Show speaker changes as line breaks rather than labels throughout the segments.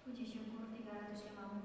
Puji syukur 357.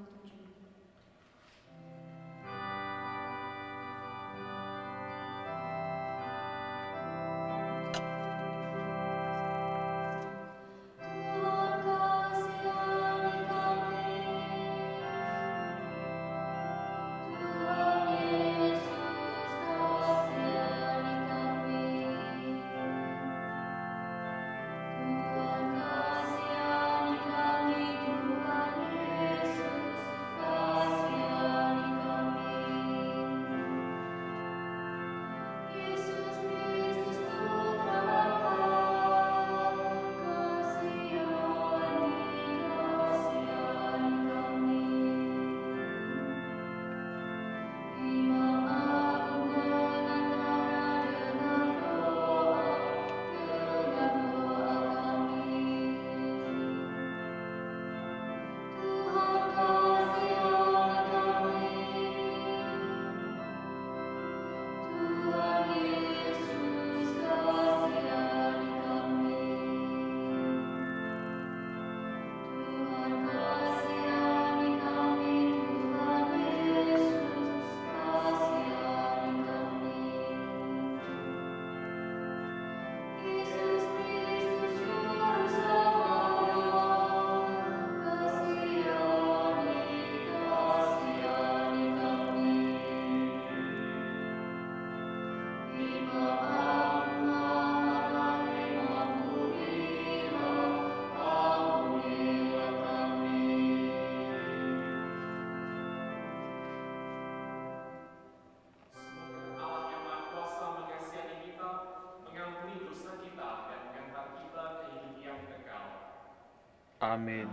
Amin.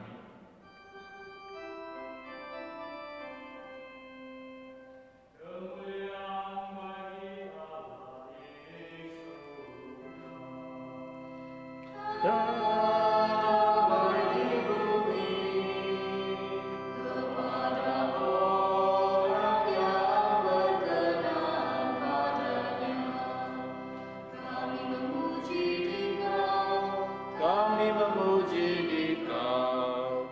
Kami memuji Dikau.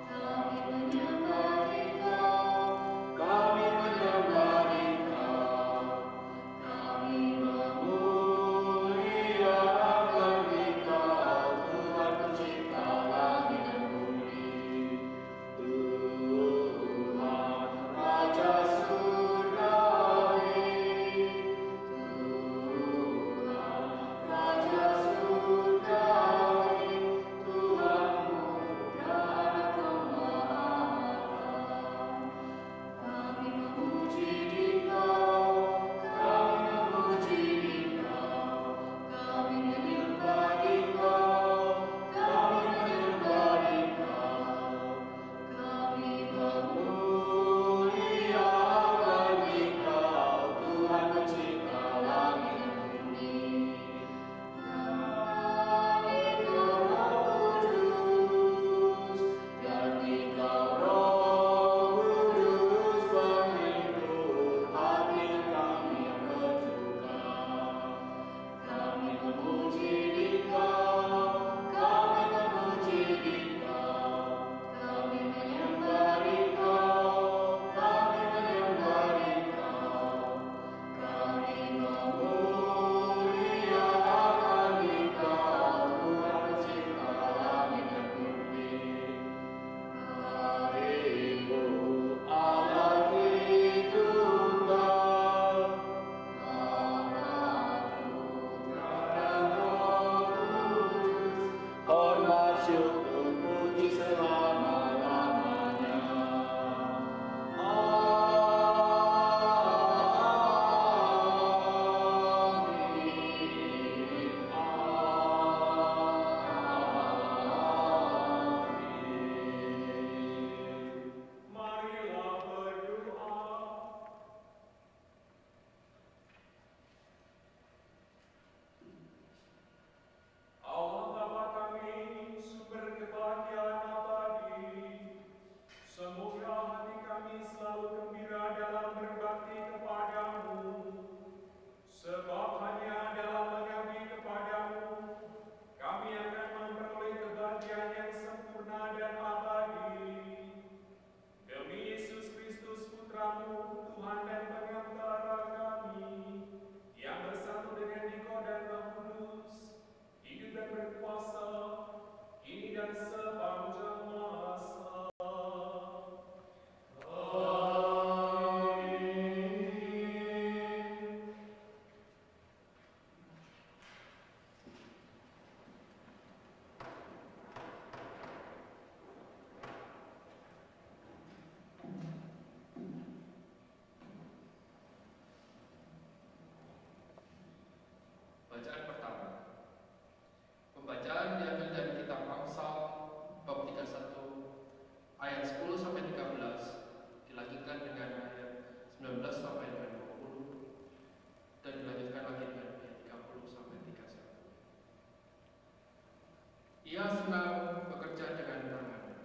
ayat 10 sampai 13 dilanjutkan dengan ayat 19 sampai dengan 20 dan dilanjutkan lagi dengan ayat 30 sampai 31. Ia senang bekerja dengan tangannya.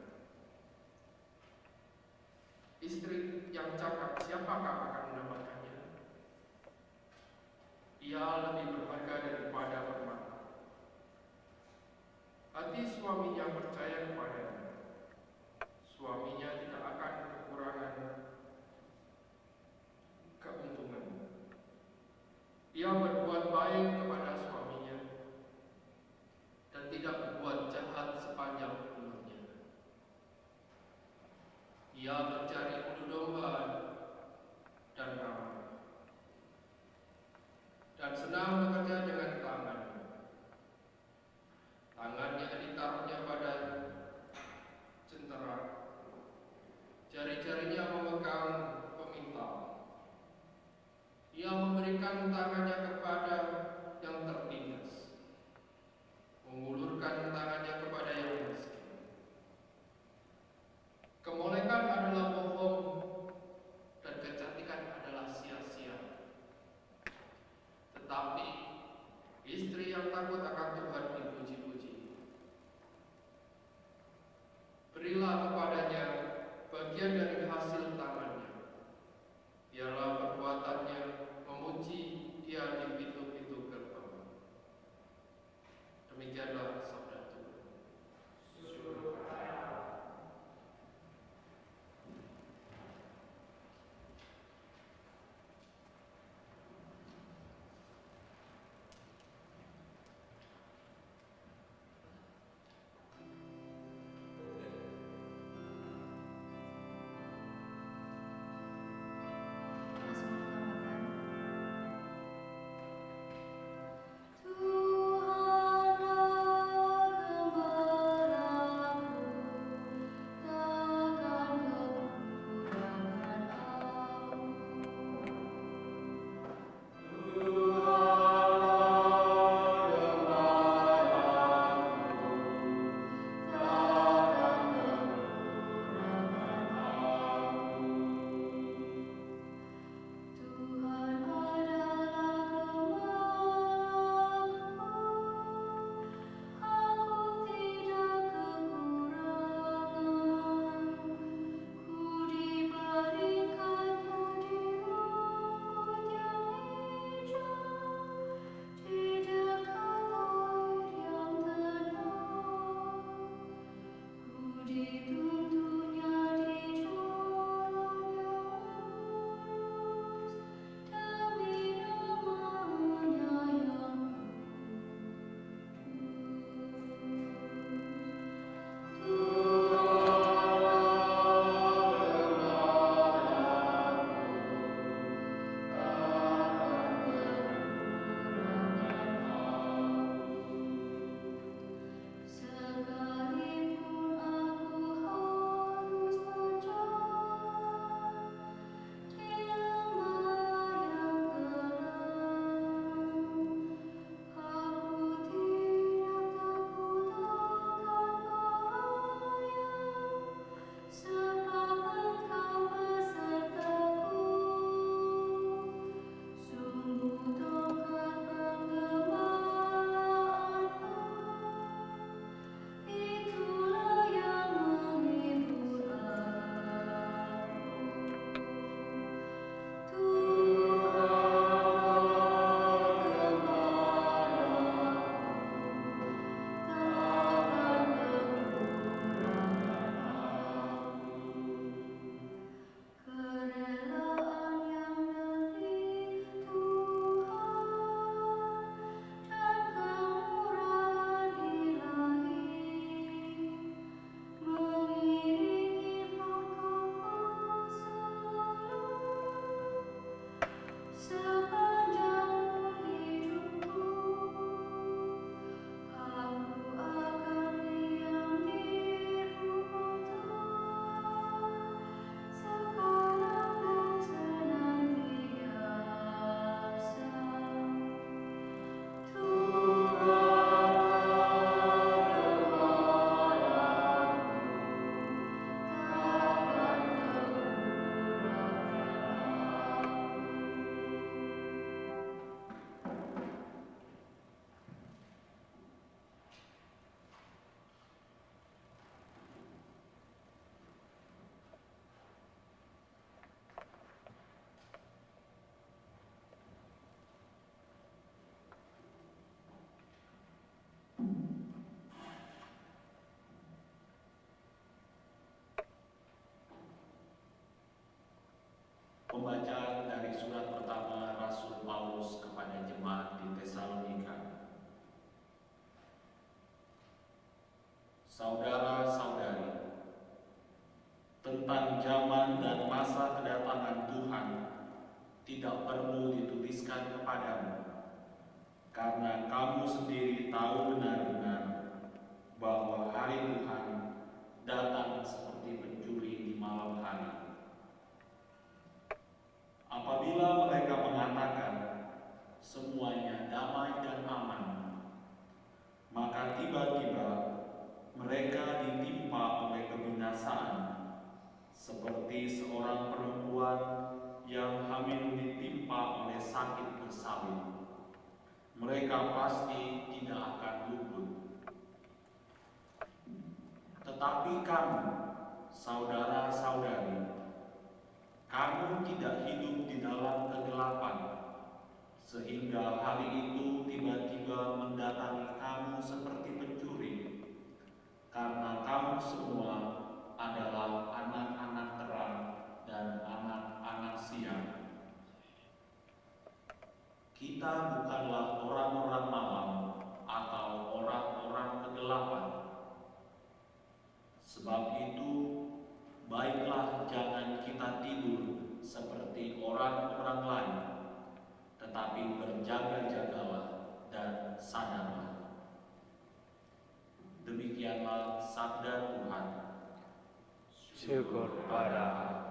Istri yang cakap, siapakah akan mendapatkannya? Ia lebih berharga daripada permata. Hati suaminya percaya kepadanya. Suaminya tidak akan kekurangan keuntungan. Ia berbuat baik kepada suaminya dan tidak berbuat jahat sepanjang umurnya. Ia mencari ulu domba dan ramah, dan senang bekerja dengan tangannya. Tangannya ditaruhnya pada jentera, jari-jarinya memegang pemintal. Ia memberikan tangannya kepada yang tertindas, mengulurkan tangannya kepada yang miskin. Kemolekan adalah bohong dan kecantikan adalah sia-sia. Tetapi istri yang takut akan Tuhan dipuji-puji. Berilah kepadanya bagian dari hasil tangannya. Biarlah perbuatannya memuji dia di pintu-pintu gerbang. Demikianlah sabda Tuhan.
pembacaan dari surat pertama Rasul Paulus kepada jemaat di Tesalonika. Saudara-saudari, tentang zaman dan masa kedatangan Tuhan tidak perlu dituliskan kepadamu, karena kamu sendiri tahu benar-benar bahwa hari Tuhan datang seperti pencuri di malam hari. Apabila mereka mengatakan semuanya damai dan aman, maka tiba-tiba mereka ditimpa oleh kebinasaan, seperti seorang perempuan yang hamil ditimpa oleh sakit bersalin. Mereka pasti tidak akan luput. Tetapi kamu, saudara-saudari, kamu tidak hidup di dalam kegelapan, sehingga hari itu tiba-tiba mendatangi kamu seperti pencuri, karena kamu semua adalah anak-anak terang dan anak-anak siang. Kita bukanlah orang-orang malam atau orang-orang kegelapan. Sebab itu, baiklah jangan kita tidur seperti orang-orang lain, tetapi berjaga-jagalah dan sadarlah. Demikianlah sabda Tuhan.
Syukur pada Allah.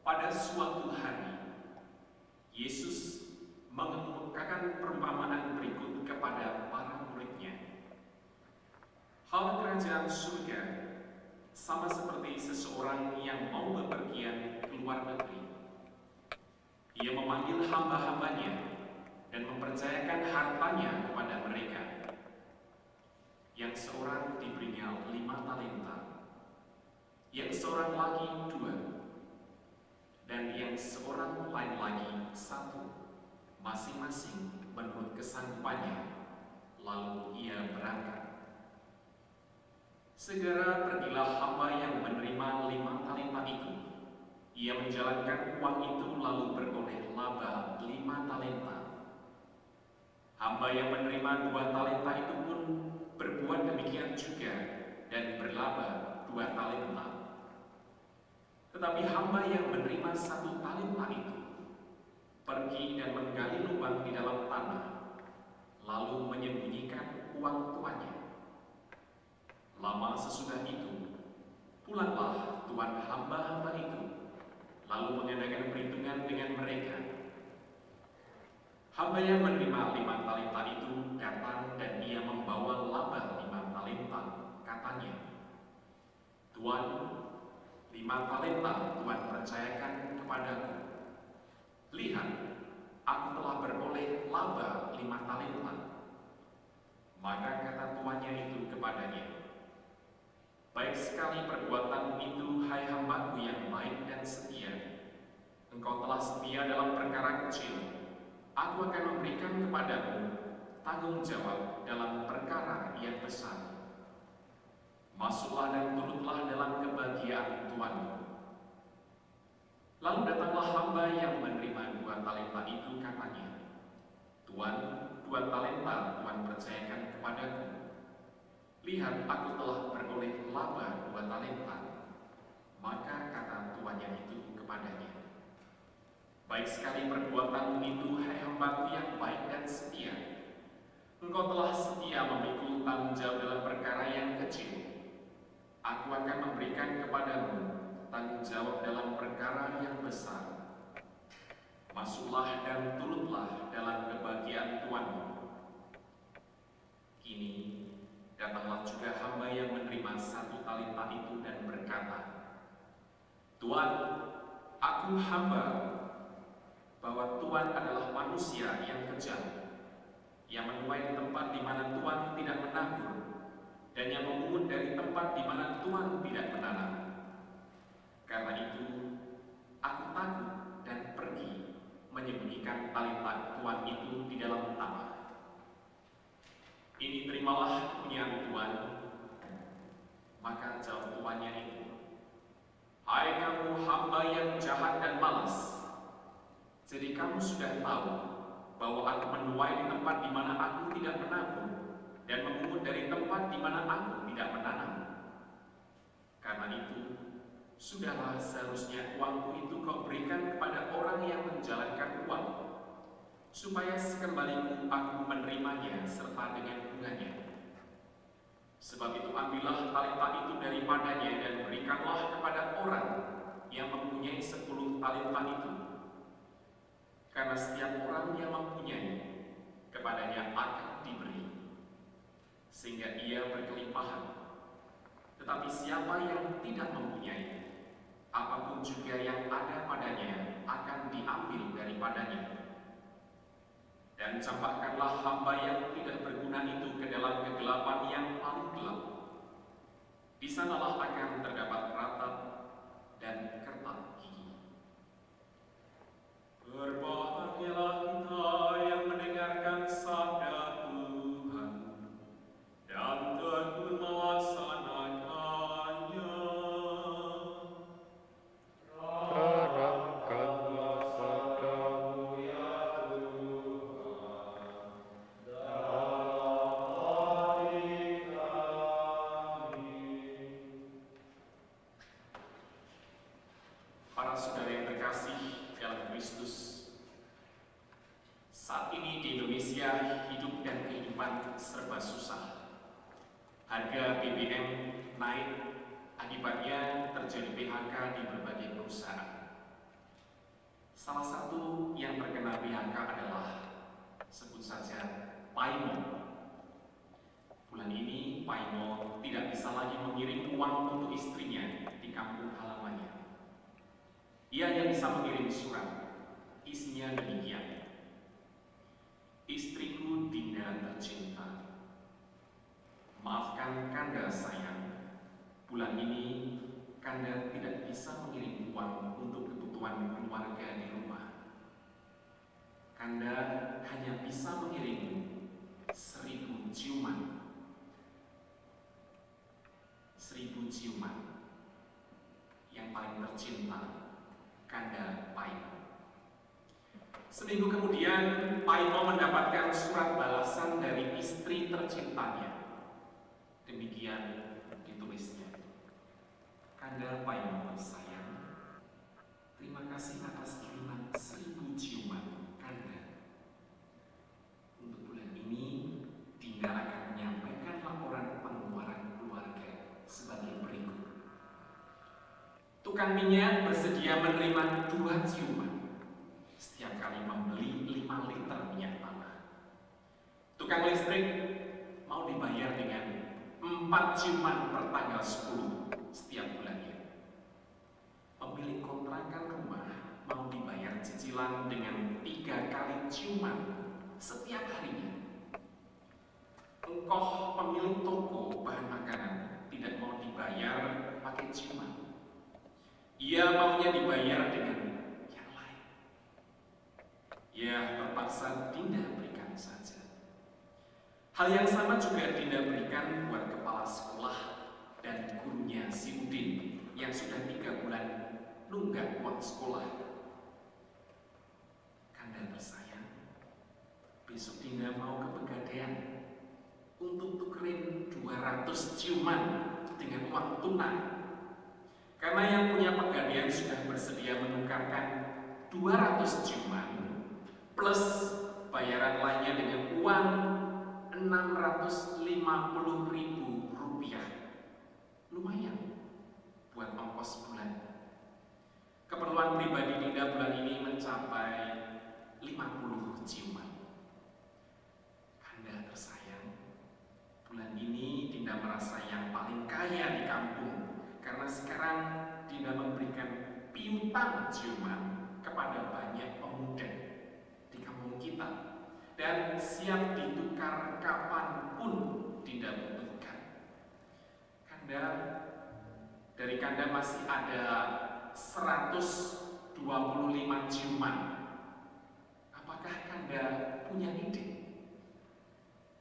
Pada suatu hari, Yesus mengemukakan perumpamaan berikut kepada para murid-Nya. Hal kerajaan surga sama seperti seseorang yang mau bepergian ke luar negeri. Ia memanggil hamba-hambanya dan mempercayakan hartanya kepada mereka. Yang seorang diberinya 5 talenta, yang seorang lagi 2, dan yang seorang lain lagi 1, masing-masing menurut kesanggupannya. Lalu ia berangkat. Segera pergilah hamba yang menerima 5 talenta itu. Ia menjalankan uang itu lalu beroleh laba 5 talenta. Hamba yang menerima 2 talenta itu pun berbuat demikian juga dan berlaba 2 talenta. Tetapi hamba yang menerima 1 talenta itu pergi dan menggali lubang di dalam tanah, lalu menyembunyikan uang tuannya. Lama sesudah itu, pulanglah tuan hamba-hamba itu, lalu mengadakan perhitungan dengan mereka. Hamba yang menerima 5 talenta itu datang dan ia membawa laba 5 talenta, katanya, "Tuan, 5 talenta Tuhan percayakan kepadaku. Lihat, aku telah beroleh laba 5 talenta." Maka kata tuannya baik sekali perbuatanmu itu, hai hambaku yang baik dan setia. Engkau telah setia dalam perkara kecil. Aku akan memberikan kepadamu tanggung jawab dalam perkara yang besar. Masuklah dan turutlah dalam kebahagiaan Tuhanmu. Lalu datanglah hamba yang menerima 2 talenta itu, katanya, Tuan, 2 talenta Tuhan percayakan kepadaku. Lihat, aku telah beroleh laba 2 talenta. Maka kata tuannya itu kepadanya, baik sekali perbuatanmu itu, hai hambaku yang baik dan setia. Engkau telah setia memikul tanggung jawab dalam perkara yang kecil. Aku akan memberikan kepadamu tanggung jawab dalam perkara yang besar. Masuklah dan turutlah dalam kebahagiaan Tuhanmu. Kini datanglah juga hamba yang menerima 1 talenta itu dan berkata, Tuan, aku hamba, bahwa Tuhan adalah manusia yang kejam, yang menuai di tempat di mana Tuhan tidak menabur, dan yang memungut dari tempat di mana Tuhan tidak menanam. Karena itu, aku takut dan pergi menyembunyikan talenta Tuhan itu di dalam tanah. Ini terimalah kepunyaan Tuhan. Maka jawab tuannya itu, hai kamu hamba yang jahat dan malas. Jadi kamu sudah tahu bahwa aku menuai di tempat di mana aku tidak menabur, dan memungut dari tempat di mana aku tidak menanam. Karena itu, sudahlah seharusnya uangku itu kau berikan kepada orang yang menjalankan uang, supaya sekembaliku aku menerimanya serta dengan bunganya. Sebab itu ambillah talenta itu daripadanya dan berikanlah kepada orang yang mempunyai 10 talenta itu. Karena setiap orang yang mempunyai, kepadanya akan diberi, sehingga ia berkelimpahan. Tetapi siapa yang tidak mempunyai, apapun juga yang ada padanya akan diambil daripadanya. Dan campakkanlah hamba yang tidak berguna itu ke dalam kegelapan yang paling gelap. Di sanalah akan terdapat ratap dan kertak gigi. Berbahagialah kita yang mendengarkan sabda Tuhan dan tekun melaksanakannya.
Terangkanlah sabda-Mu ya Tuhan, dalam hati kami.
Para saudara yang terkasih dalam Kristus, saat ini di Indonesia hidup dan kehidupan serba susah. Harga BBM naik, akibatnya terjadi PHK di berbagai perusahaan. Salah satu yang terkena PHK adalah, sebut saja, Paimo. Bulan ini Paimo tidak bisa lagi mengirim uang untuk istrinya di kampung halamannya. Ia hanya bisa mengirim surat, isinya demikian. Istriku Dinda tercinta, maafkan Kanda sayang, bulan ini Kanda tidak bisa mengirim uang untuk kebutuhan keluarga di rumah. Kanda hanya bisa mengirim 1000 ciuman. 1000 ciuman. Yang paling tercinta, Kanda Paimo. Seminggu kemudian, Paimo mendapatkan surat balasan dari istri tercintanya. Demikian ditulisnya. Kanda Paimo sayang, terima kasih atas kiriman 1000 ciuman Kanda. Untuk bulan ini, Dinda akan menyampaikan laporan pengeluaran keluarga sebagai berikut. Tukang minyak bersedia menerima 2 ciuman setiap kali membeli 5 liter minyak tanah. Tukang listrik mau dibayar dengan 4 ciuman per tanggal 10 setiap bulannya. Pemilik kontrakan rumah mau dibayar cicilan dengan 3 kali ciuman setiap harinya. Engkoh pemilik toko bahan makanan tidak mau dibayar pakai ciuman. Ia maunya dibayar dengan yang lain. Ya, terpaksa Dinda berikan saja. Hal yang sama juga Dinda berikan buat kepala sekolah dan gurunya si Udin yang sudah 3 bulan nunggak uang sekolah. Kanda bersayang, besok Dinda mau ke Pegadaian untuk tukerin 200 ciuman dengan uang tunai. Karena yang punya Pegadaian sudah bersedia menukarkan 200 ciuman plus bayaran lainnya dengan uang Rp650.000. Lumayan buat ongkos bulan. Keperluan pribadi Dinda bulan ini mencapai 50 ciuman. Kanda tersayang, bulan ini Dinda merasa yang paling kaya di kampung karena sekarang Dinda memberikan piutang ciuman kepada banyak pemuda di kampung kita dan siap ditukar kapanpun Dinda butuhkan. Dari Kanda masih ada 125 ciuman. Apakah Kanda punya ide?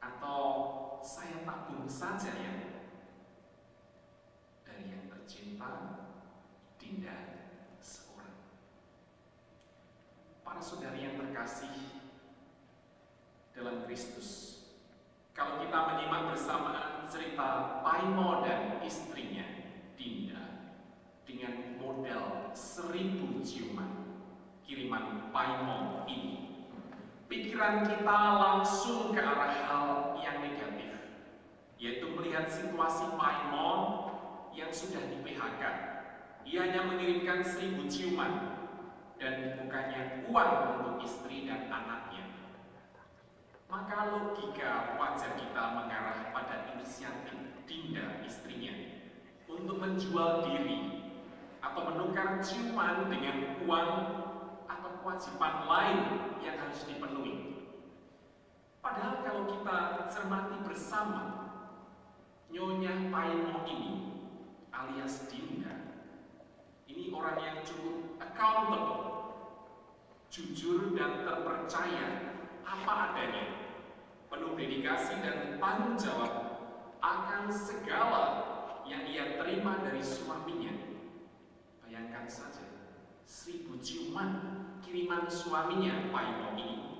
Atau saya tabung saja ya? Dari yang tercinta, Dinda seorang. Para saudari yang terkasih dalam Kristus, kalau kita menyimak bersama cerita Paimo dan istrinya Dinda dengan modal 1000 ciuman kiriman Paimo ini, pikiran kita langsung ke arah hal yang negatif, yaitu melihat situasi Paimo yang sudah di PHK. Ia hanya mengirimkan 1000 ciuman dan bukannya uang untuk istri dan anaknya. Maka logika wajar kita mengarah pada inisiatif Dinda istrinya untuk menjual diri atau menukar ciuman dengan uang atau kewajiban lain yang harus dipenuhi. Padahal kalau kita cermati bersama, Nyonya Paimo ini alias Dinda ini orang yang cukup accountable, jujur dan terpercaya apa adanya, penuh dedikasi dan tanggung jawab akan segala yang ia terima dari suaminya. Bayangkan saja, 1000 ciuman kiriman suaminya Paimo ini